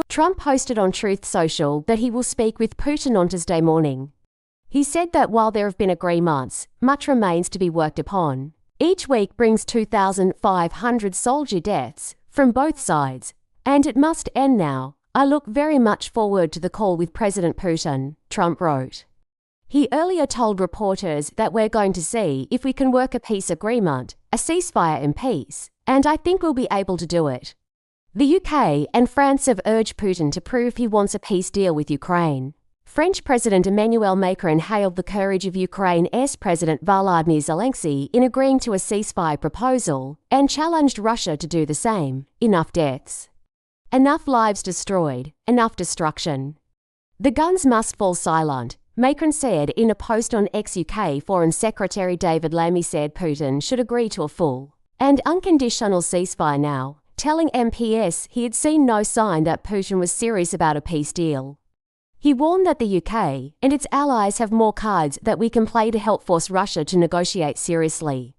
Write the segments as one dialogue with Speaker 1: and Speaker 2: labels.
Speaker 1: Trump posted on Truth Social that he will speak with Putin on Tuesday morning. He said that while there have been agreements, much remains to be worked upon. Each week brings 2,500 soldier deaths from both sides, and it must end now. I look very much forward to the call with President Putin, Trump wrote. He earlier told reporters that we're going to see if we can work a peace agreement, a ceasefire in peace, and I think we'll be able to do it. The UK and France have urged Putin to prove he wants a peace deal with Ukraine. French President Emmanuel Macron hailed the courage of Ukraine's President Vladimir Zelensky in agreeing to a ceasefire proposal and challenged Russia to do the same. Enough deaths. Enough lives destroyed, enough destruction. The guns must fall silent, Macron said in a post on ex-UK Foreign Secretary David Lammy said Putin should agree to a full and unconditional ceasefire now, telling MPS he had seen no sign that Putin was serious about a peace deal. He warned that the UK and its allies have more cards that we can play to help force Russia to negotiate seriously.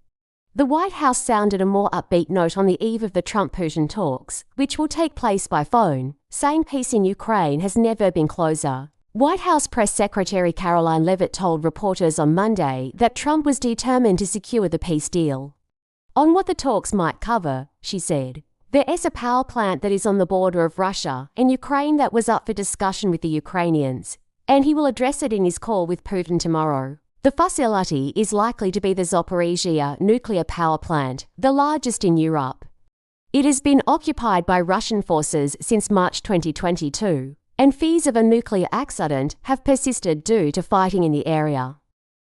Speaker 1: The White House sounded a more upbeat note on the eve of the Trump-Putin talks, which will take place by phone, saying peace in Ukraine has never been closer. White House Press Secretary Caroline Leavitt told reporters on Monday that Trump was determined to secure the peace deal. On what the talks might cover, she said, there is a power plant that is on the border of Russia and Ukraine that was up for discussion with the Ukrainians, and he will address it in his call with Putin tomorrow. The facility is likely to be the Zaporizhzhia nuclear power plant, the largest in Europe. It has been occupied by Russian forces since March 2022, and fears of a nuclear accident have persisted due to fighting in the area.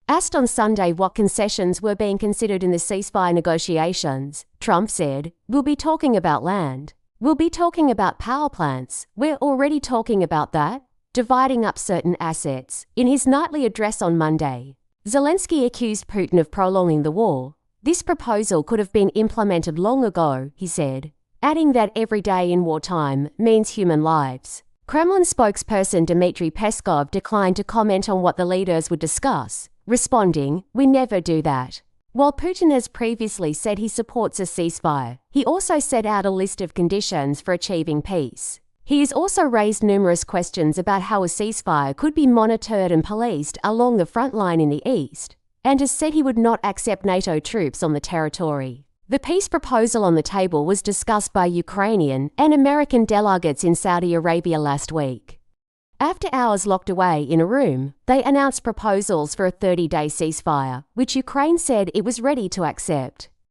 Speaker 1: Asked on Sunday what concessions were being considered in the ceasefire negotiations, Trump said, "We'll be talking about land. We'll be talking about power plants. We're already talking about that, dividing up certain assets." In his nightly address on Monday, Zelensky accused Putin of prolonging the war. This proposal could have been implemented long ago, he said, adding that every day in wartime means human lives. Kremlin spokesperson Dmitry Peskov declined to comment on what the leaders would discuss, responding, "We never do that." While Putin has previously said he supports a ceasefire, he also set out a list of conditions for achieving peace. He has also raised numerous questions about how a ceasefire could be monitored and policed along the front line in the east, and has said he would not accept NATO troops on the territory. The peace proposal on the table was discussed by Ukrainian and American delegates in Saudi Arabia last week. After hours locked away in a room, they announced proposals for a 30-day ceasefire, which Ukraine said it was ready to accept.